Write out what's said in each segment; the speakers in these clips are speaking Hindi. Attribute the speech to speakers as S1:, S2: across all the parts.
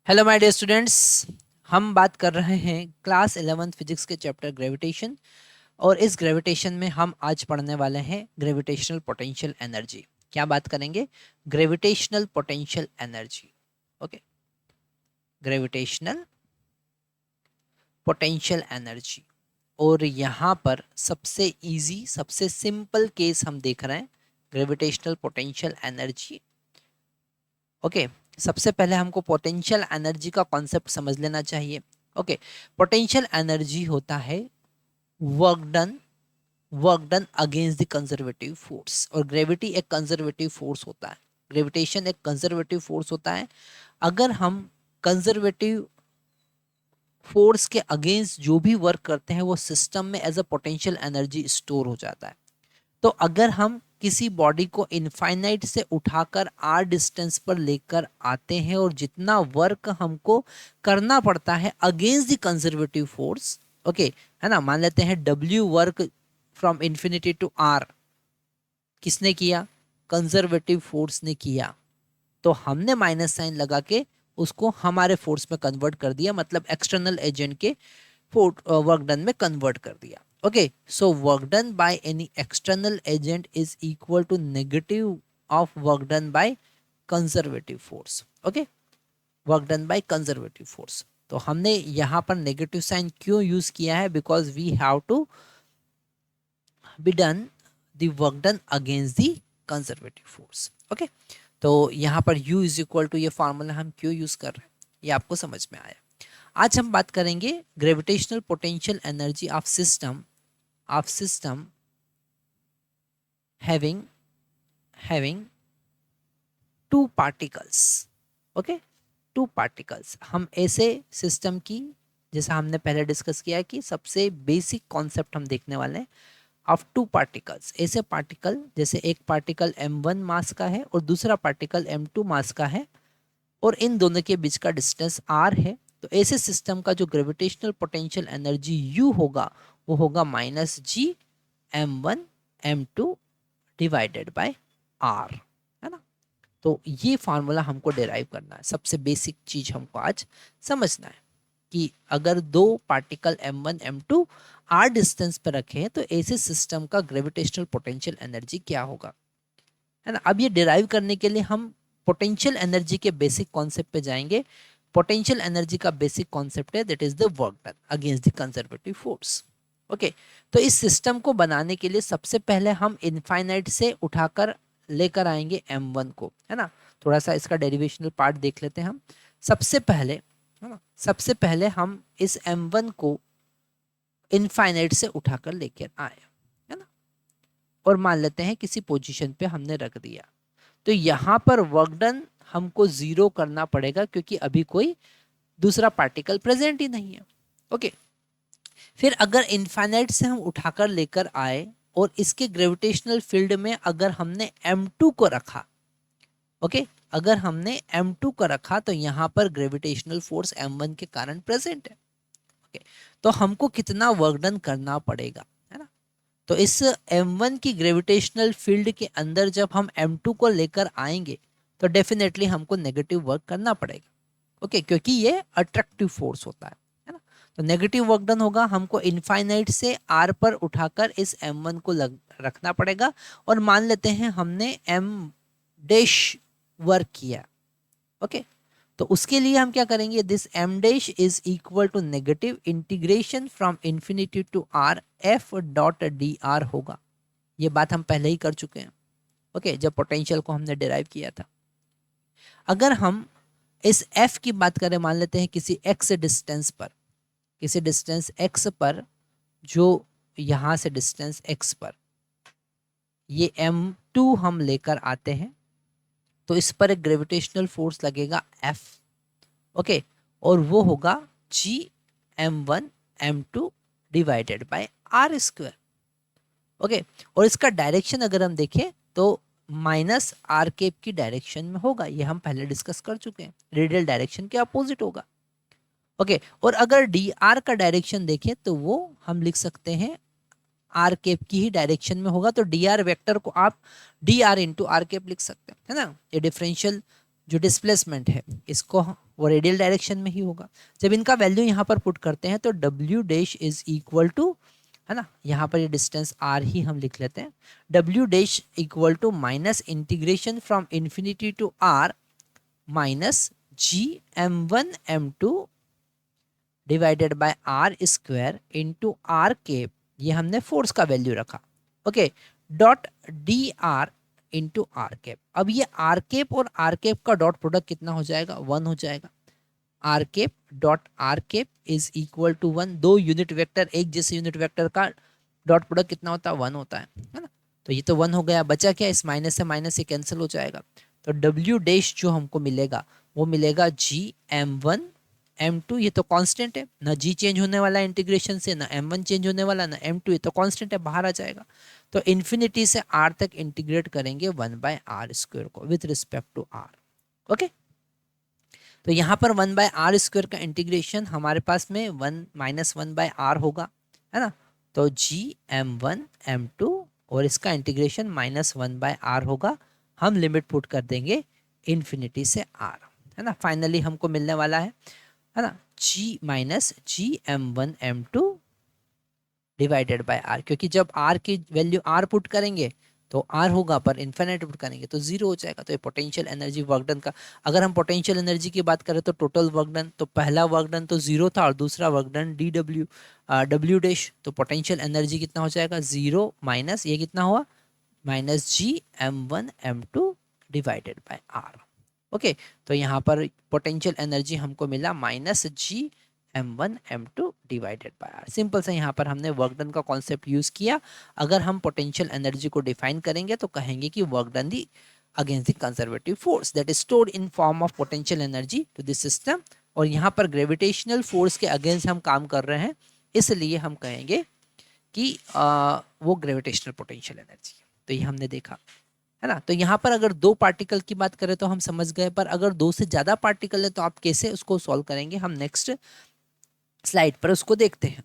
S1: Hello my dear students. हम बात कर रहे हैं क्लास 11th फिजिक्स के चैप्टर ग्रेविटेशन। और इस ग्रेविटेशन में हम आज पढ़ने वाले हैं ग्रेविटेशनल पोटेंशियल एनर्जी। क्या बात करेंगे? Gravitational potential energy. Okay, gravitational potential energy. और यहाँ पर सबसे इजी सबसे सिंपल केस हम देख रहे हैं, ग्रेविटेशनल पोटेंशियल एनर्जी। ओके, सबसे पहले हमको पोटेंशियल एनर्जी का कॉन्सेप्ट समझ लेना चाहिए। ओके, पोटेंशियल एनर्जी होता है work done, work done against the conservative force. और ग्रेविटी एक कंजर्वेटिव फोर्स होता है, ग्रेविटेशन एक कंजर्वेटिव फोर्स होता है। अगर हम कंजर्वेटिव फोर्स के अगेंस्ट जो भी वर्क करते हैं वो सिस्टम में as a potential energy store हो जाता है। तो अगर हम किसी बॉडी को इनफाइनाइट से उठाकर आर डिस्टेंस पर लेकर आते हैं और जितना वर्क हमको करना पड़ता है against the conservative force, okay है ना, मान लेते हैं W work from infinity to R किसने किया? कंजर्वेटिव फोर्स ने किया। तो हमने माइनस साइन लगा के उसको हमारे फोर्स में कन्वर्ट कर दिया, मतलब एक्सटर्नल एजेंट के वर्क डन में कन्वर्ट कर दिया। Okay, so work done by any external agent is equal to negative of work done by conservative force. Okay, work done by conservative force. तो हमने यहाँ पर नेगेटिव साइन क्यों यूज किया है? Because we have to be done the work done against the conservative force. Okay, तो यहाँ पर u इज इक्वल टू, ये फार्मूला हम क्यों यूज कर रहे हैं ये आपको समझ में आया। आज हम बात करेंगे gravitational potential energy of system having two particles. Okay, two particles. हम ऐसे सिस्टम की, जैसा हमने पहले डिस्कस किया कि सबसे बेसिक कॉन्सेप्ट हम देखने वाले हैं ऑफ टू पार्टिकल्स। ऐसे पार्टिकल जैसे एक पार्टिकल m1 मास का है और दूसरा पार्टिकल m2 मास का है और इन दोनों के बीच का डिस्टेंस r है। तो ऐसे सिस्टम का जो ग्रेविटेशनल पोटेंशियल एनर्जी u होगा वो होगा -g m1 m2 divided by r, है ना। तो ये फार्मूला हमको डिराइव करना है, सबसे बेसिक चीज हमको आज समझना है कि अगर दो particle m1 m2 r distance पर रखे हैं तो ऐसे सिस्टम का ग्रेविटेशनल पोटेंशियल एनर्जी क्या होगा, है ना। अब ये डिराइव करने के लिए हम पोटेंशियल एनर्जी के बेसिक कॉन्सेप्ट पे जाएंगे। पोटेंशियल एनर्जी का बेसिक कॉन्सेप्ट है that is the work done against the conservative force. Okay, तो इस सिस्टम को बनाने के लिए सबसे पहले हम इनफाइनाइट से उठाकर लेकर आएंगे m1 को, है ना। थोड़ा सा इसका डेरिवेशनल पार्ट देख लेते हैं हम। सबसे पहले, है ना, सबसे पहले हम इस m1 को इनफाइनाइट से उठाकर लेकर आए, है ना, और मान लेते हैं किसी पोजीशन पे हमने रख दिया। तो यहाँ पर वर्क डन हमको 0 करना पड़ेगा क्योंकि अभी कोई दूसरा पार्टिकल प्रेजेंट ही नहीं है। ओके, फिर अगर इनफाइनाइट से हम उठाकर लेकर आए और इसके ग्रेविटेशनल फील्ड में अगर हमने m2 को रखा, ओके, अगर हमने m2 को रखा तो यहाँ पर ग्रेविटेशनल फोर्स m1 के कारण प्रेजेंट है। ओके, तो हमको कितना वर्क डन करना पड़ेगा, है ना। तो इस m1 की ग्रेविटेशनल फील्ड के अंदर जब हम m2 को लेकर आएंगे तो डेफिनेटली हमको नेगेटिव वर्क करना पड़ेगा। ओके, क्योंकि ये अट्रैक्टिव फोर्स होता है ना। तो नेगेटिव वर्क डन होगा, हमको इनफाइनाइट से r पर उठाकर इस m1 को रखना पड़ेगा। और मान लेते हैं हमने m डैश वर्क किया। ओके, तो उसके लिए हम क्या करेंगे, this m dash is equal to negative integration from infinity to r f dot dr होगा। ये बात हम पहले ही कर चुके हैं, ओके, जब पोटेंशियल को हमने डिराइव किया था। अगर हम इस f की बात करें, मान लेते हैं किसी x डिस्टेंस पर, किसी डिस्टेंस x पर, जो यहां से डिस्टेंस x पर ये m2 हम लेकर आते हैं तो इस पर एक ग्रेविटेशनल फोर्स लगेगा F। ओके, और वो होगा g m1 m2 divided by r square. Okay, और इसका डायरेक्शन अगर हम देखें तो माइनस आर केप की डायरेक्शन में होगा, ये हम पहले डिस्कस कर चुके हैं, रेडियल डायरेक्शन के अपोजिट होगा। ओके, और अगर डी आर का डायरेक्शन देखें तो वो हम लिख सकते हैं आर केप की ही डायरेक्शन में होगा। तो डी आर वेक्टर को आप d r into r cap लिख सकते हैं, है ना। ये डिफरेंशियल जो डिस्प्लेसमेंट है इसको वो रेडियल डायरेक्शन में ही होगा। जब इनका वैल्यू यहाँ पर पुट करते हैं तो डब्ल्यू डैश इज इक्वल टू, है ना, यहाँ पर ये डिस्टेंस आर ही हम लिख लेते हैं, डब्ल्यू dash equal to minus integration from infinity to r minus g m1 m2 divided by r square into r cap, ये हमने फोर्स का वैल्यू रखा, okay, dot d r into r cap. अब ये आर केप और आर केप का डॉट प्रोडक्ट कितना हो जाएगा, 1 हो जाएगा। R cap dot r cap is equal to 1। दो यूनिट वेक्टर, एक जैसे यूनिट वेक्टर का डॉट प्रोडक्ट कितना होता है, 1 होता है ना। तो ये तो 1 हो गया, बचा क्या, इस माइनस से माइनस से कैंसिल हो जाएगा। तो डब्ल्यू डैश जो हमको मिलेगा वो मिलेगा जी m1 m2, ये तो कांस्टेंट है ना, जी चेंज होने वाला है इंटीग्रेशन से, ना m1 चेंज होने वाला, ना m2, ये तो कांस्टेंट है, बाहर आ जाएगा। तो इन्फिनिटी से r तक इंटीग्रेट करेंगे 1/r² को with respect to r, okay. तो यहाँ पर 1/r² का इंटीग्रेशन हमारे पास में 1 माइनस 1/r होगा, है ना। तो जी m1 m2 और इसका इंटीग्रेशन माइनस 1/r होगा। हम लिमिट पुट कर देंगे इन्फिनिटी से r, है ना। फाइनली हमको मिलने वाला है ना, g minus g m1 m2 divided by r, क्योंकि जब r की वैल्यू r पुट करेंगे तो r होगा, पर इन्फिनिट पुट करेंगे तो 0 हो जाएगा। तो ये पोटेंशियल एनर्जी वर्क डन का, अगर हम पोटेंशियल एनर्जी की बात करें तो टोटल वर्क डन, तो पहला वर्क डन तो 0 था और दूसरा work done D W W dash, तो पोटेंशियल एनर्जी कितना हो जाएगा, 0 माइनस ये कितना हुआ, minus g m1 m2 divided by r, okay. तो यहाँ पर पोटेंशियल एनर्जी हमको मिला minus g m1 m2 divided by r। Simple सा यहाँ पर हमने वर्क डन का कॉन्सेप्ट यूज किया। अगर हम पोटेंशियल एनर्जी को डिफाइन करेंगे तो कहेंगे कि work done the against the conservative force that is stored in form of potential energy to this system. और यहाँ पर ग्रेविटेशनल फोर्स के अगेंस्ट हम काम कर रहे हैं, इसलिए हम कहेंगे कि वो ग्रेविटेशनल पोटेंशियल एनर्जी है। तो ये हमने देखा, है ना। तो यहाँ पर अगर दो पार्टिकल की बात करें तो हम समझ गए, पर अगर दो से ज्यादा पार्टिकल है तो आप कैसे उसको सॉल्व करेंगे, हम नेक्स्ट स्लाइड पर उसको देखते हैं।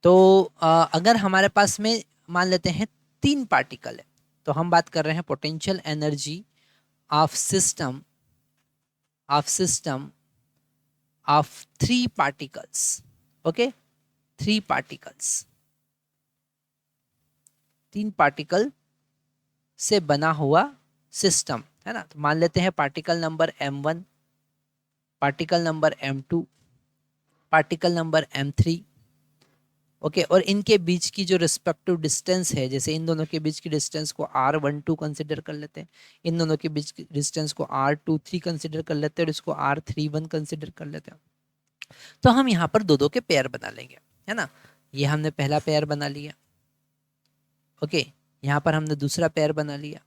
S1: तो अगर हमारे पास में मान लेते हैं 3 पार्टिकल है, तो हम बात कर रहे हैं potential energy of system of 3 particles, okay, 3 particles, 3 particle से बना हुआ सिस्टम, है ना। तो मान लेते हैं particle number m1, particle number m2, particle number m3, okay. और इनके बीच की जो रिस्पेक्टिव डिस्टेंस है, जैसे इन दोनों के बीच की डिस्टेंस को r12 कंसिडर कर लेते हैं, इन दोनों के बीच की डिस्टेंस को r23 कंसिडर कर लेते हैं और इसको r31 कंसिडर कर लेते हैं। तो हम यहाँ पर दो दो के पेयर बना लेंगे, है ना। ये हमने पहला पेयर बना लिया, ओके, यहाँ पर हमने दूसरा पेयर बना लिया,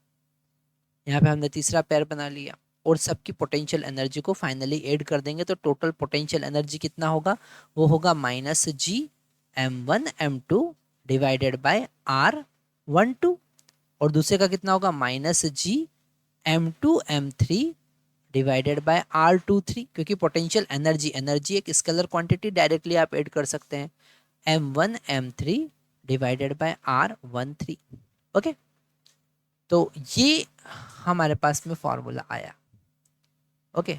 S1: यहाँ पे हमने तीसरा पेयर बना लिया, और सबकी पोटेंशियल एनर्जी को फाइनली ऐड कर देंगे। तो टोटल पोटेंशियल एनर्जी कितना होगा, वो होगा minus g m1 m2 divided bye r12, और दूसरे का कितना होगा, minus ji m2 m3 divided by r23, क्योंकि पोटेंशियल एनर्जी एक स्केलर क्वांटिटी, डायरेक्टली आप ऐड कर सकते हैं, m1 m3 divided by r13, okay. तो ये हमारे पास में फॉर्मूला आया, ओके।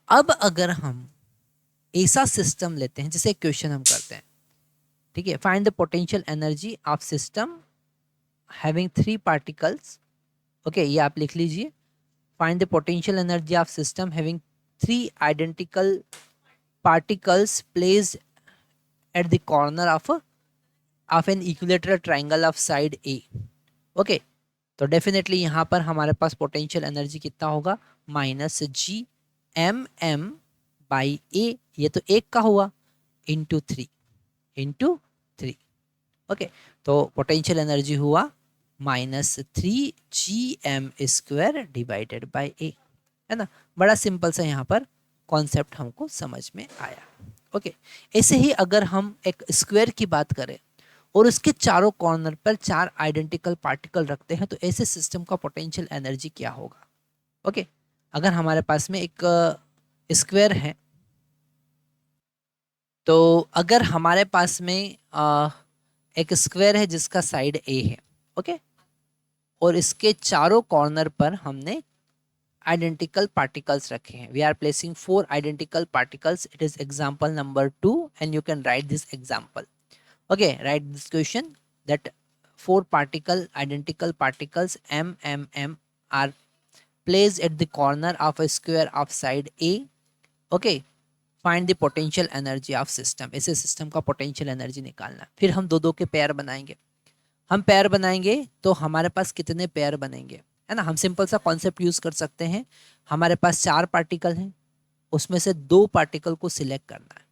S1: अब अगर हम ऐसा सिस्टम लेते हैं, जैसे क्वेश्चन हम करते हैं, ठीक है, find the potential energy of system having 3 particles, okay, ये आप लिख लीजिए, find the potential energy of system having 3 identical particles placed at the corner of an equilateral triangle of side A, okay. तो डेफिनेटली यहाँ पर हमारे पास पोटेंशियल एनर्जी कितना होगा, माइनस जी m बाई ए, ये तो एक का हुआ, इंटू 3, ओके। तो पोटेंशियल एनर्जी हुआ माइनस 3 GM² डिवाइडेड बाई ए, है ना। बड़ा सिंपल सा यहाँ पर कॉन्सेप्ट हमको समझ में आया, ओके। ऐसे ही अगर हम एक स्क्वायर की बात करें और उसके चारों कॉर्नर पर 4 आइडेंटिकल पार्टिकल रखते हैं, तो ऐसे सिस्टम का पोटेंशियल एनर्जी क्या होगा, ओके। अगर हमारे पास में एक स्क्वायर है, तो अगर हमारे पास में एक स्क्वायर है जिसका साइड ए है, ओके, और इसके चारों कॉर्नर पर हमने identical particles रखे हैं. We are placing 4 identical particles. It is example number 2 and you can write this example. Okay, write this question that 4 identical particles M are placed at the corner of a square of side A. Okay, find the potential energy of system. इसे सिस्टम का पोटेंशियल एनर्जी निकालना. फिर हम दो दो के पेयर बनाएंगे. हम पेयर बनाएंगे तो हमारे पास कितने पेयर बनेंगे, है ना. हम सिंपल सा कॉन्सेप्ट यूज कर सकते हैं. हमारे पास 4 पार्टिकल हैं, उसमें से 2 पार्टिकल को सिलेक्ट करना है.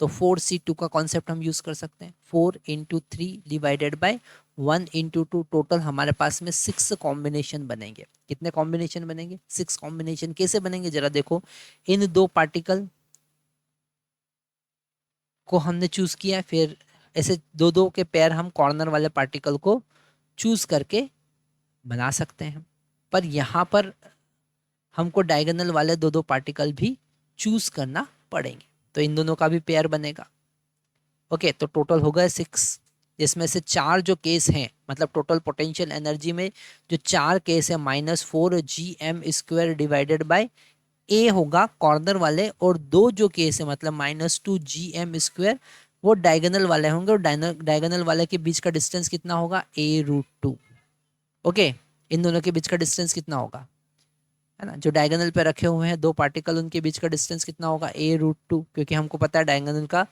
S1: तो 4C2 का कॉन्सेप्ट हम यूज कर सकते हैं. 4 × 3 डिवाइडेड बाय 1 × 2. टोटल हमारे पास में 6 कॉम्बिनेशन बनेंगे. कितने कॉम्बिनेशन बनेंगे? 6 कॉम्बिनेशन. कैसे बनेंगे जरा देखो. इन 2 पार्टिकल को हमने चूज किया, फिर ऐसे दो दो के पेयर हम कॉर्नर वाले पार्टिकल को चूज करके बना सकते हैं. पर यहाँ पर हमको डायगोनल वाले दो दो पार्टिकल भी चूज करना पड़ेंगे, तो इन दोनों का भी पेयर बनेगा. ओके, तो टोटल हो गए 6, जिसमें से 4 जो केस हैं, मतलब टोटल पोटेंशियल एनर्जी में जो 4 केस है -4gm² डिवाइडेड बाय ए होगा कॉर्नर वाले, और 2 जो केस है मतलब -2gm² वो डायगोनल वाले होंगे. और डायगोनल वाले के बीच का डिस्टेंस कितना होगा? a√2. ओके, इन दोनों के बीच का डिस्टेंस कितना होगा, है ना. जो डायगोनल पे रखे हुए हैं 2 पार्टिकल, उनके बीच का डिस्टेंस कितना होगा? a√2. क्योंकि हमको पता है डायगोनल का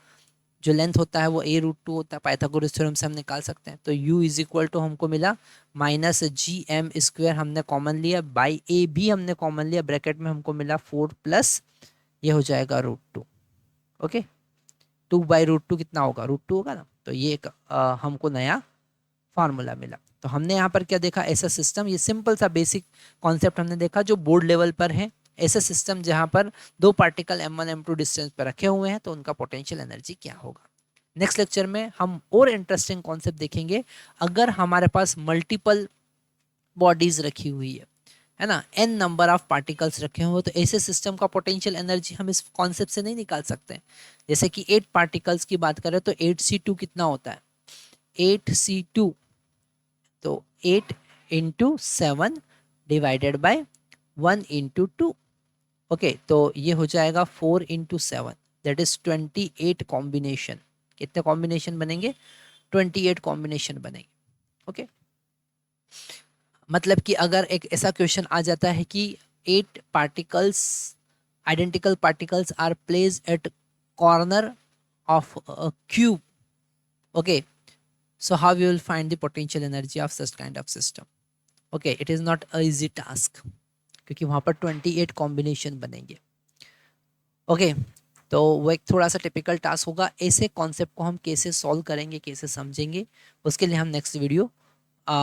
S1: जो लेंथ होता है वो a√2 होता है. पाइथागोरस थ्योरम से हम निकाल सकते हैं. तो u = हमको मिला -gm² हमने कॉमन लिया, बाई a भी हमने कॉमन लिया, ब्रैकेट में हमको मिला 4 प्लस ये हो जाएगा √2. ओके, 2/√2 कितना होगा? √2 होगा ना. तो ये एक हमको नया फार्मूला मिला. तो हमने यहाँ पर क्या देखा? ऐसा सिस्टम, ये सिंपल सा बेसिक कॉन्सेप्ट हमने देखा जो बोर्ड लेवल पर है. ऐसा सिस्टम जहाँ पर 2 पार्टिकल m1 m2 डिस्टेंस पर रखे हुए हैं, तो उनका पोटेंशियल एनर्जी क्या होगा. नेक्स्ट लेक्चर में हम और इंटरेस्टिंग कॉन्सेप्ट देखेंगे. अगर हमारे पास मल्टीपल बॉडीज रखी हुई है ना, n नंबर ऑफ पार्टिकल्स रखे हुए, तो ऐसे सिस्टम का पोटेंशियल एनर्जी हम इस कॉन्सेप्ट से नहीं निकाल सकते. जैसे कि 8 पार्टिकल्स की बात करें तो 8C2 कितना होता है? 8C2, तो 8 × 7 डिवाइडेड बाय 1 × 2. ओके, तो ये हो जाएगा 4 × 7, दैट इज 28 कॉम्बिनेशन. कितने कॉम्बिनेशन बनेंगे? 28 कॉम्बिनेशन बनेंगे. ओके, मतलब कि अगर एक ऐसा क्वेश्चन आ जाता है कि 8 particles, identical particles are placed at corner of a cube. Okay, so how you will find the potential energy of such kind of system. Okay, it is not a easy task क्योंकि वहाँ पर 28 कॉम्बिनेशन बनेंगे. ओके, तो वो एक थोड़ा सा टिपिकल टास्क होगा. ऐसे कॉन्सेप्ट को हम कैसे सॉल्व करेंगे, कैसे समझेंगे, उसके लिए हम नेक्स्ट वीडियो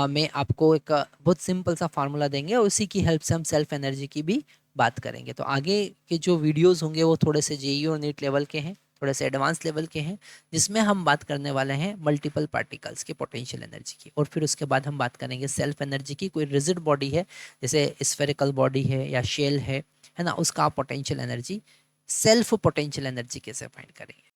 S1: में आपको एक बहुत सिंपल सा फार्मूला देंगे और उसी की हेल्प से हम सेल्फ एनर्जी की भी बात करेंगे. तो आगे के जो वीडियोज़ होंगे वो थोड़े से जेईई और नीट लेवल के हैं, थोड़े से एडवांस लेवल के हैं, जिसमें हम बात करने वाले हैं मल्टीपल पार्टिकल्स के पोटेंशियल एनर्जी की. और फिर उसके बाद हम बात करेंगे सेल्फ एनर्जी की. कोई रिजिड बॉडी है, जैसे स्फेरिकल बॉडी है या शेल है ना, उसका potential energy, self potential energy कैसे फाइंड करेंगे.